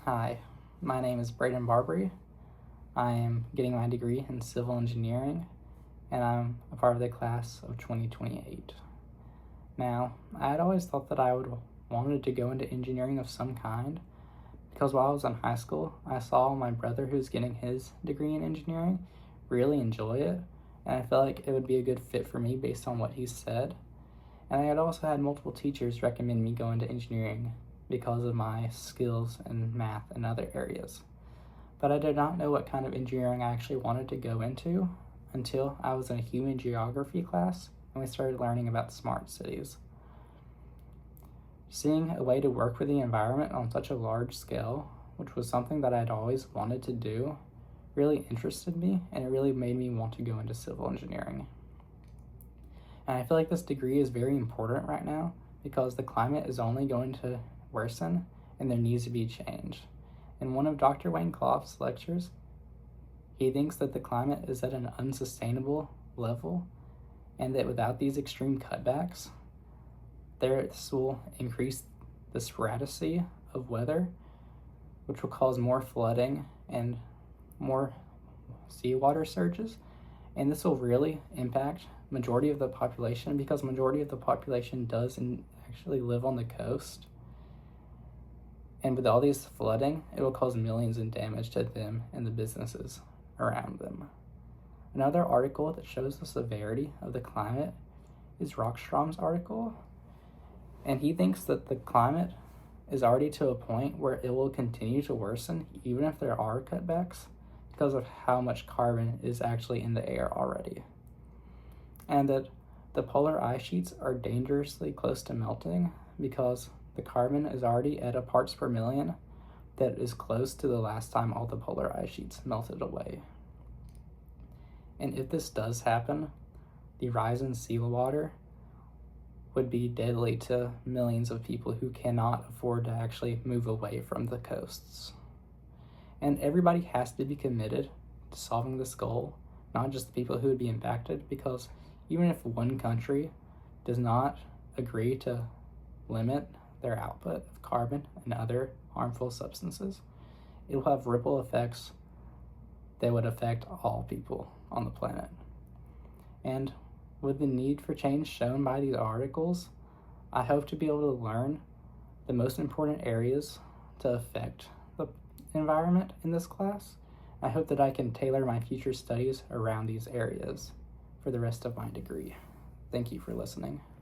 Hi, my name is Braden Barbary. I am getting my degree in civil engineering, and I'm a part of the class of 2028. Now, I had always thought that I would wanted to go into engineering of some kind because while I was in high school, I saw my brother who's getting his degree in engineering really enjoy it, and I felt like it would be a good fit for me based on what he said. And I had also had multiple teachers recommend me go into engineering because of my skills in math and other areas. But I did not know what kind of engineering I actually wanted to go into until I was in a human geography class and we started learning about smart cities. Seeing a way to work with the environment on such a large scale, which was something that I'd always wanted to do, really interested me, and it really made me want to go into civil engineering. And I feel like this degree is very important right now because the climate is only going to worsen and there needs to be change. In one of Dr. Wayne Clough's lectures, he thinks that the climate is at an unsustainable level and that without these extreme cutbacks, this will increase the sporadicity of weather, which will cause more flooding and more seawater surges. And this will really impact majority of the population because majority of the population does actually live on the coast. And with all these flooding, it will cause millions in damage to them and the businesses around them. Another article that shows the severity of the climate is Rockstrom's article. And he thinks that the climate is already to a point where it will continue to worsen even if there are cutbacks because of how much carbon is actually in the air already. And that the polar ice sheets are dangerously close to melting because the carbon is already at a parts per million that is close to the last time all the polar ice sheets melted away. And if this does happen, the rise in seawater would be deadly to millions of people who cannot afford to actually move away from the coasts. And everybody has to be committed to solving this goal, not just the people who would be impacted, because even if one country does not agree to limit their output of carbon and other harmful substances, it will have ripple effects that would affect all people on the planet. And with the need for change shown by these articles, I hope to be able to learn the most important areas to affect the environment in this class. I hope that I can tailor my future studies around these areas for the rest of my degree. Thank you for listening.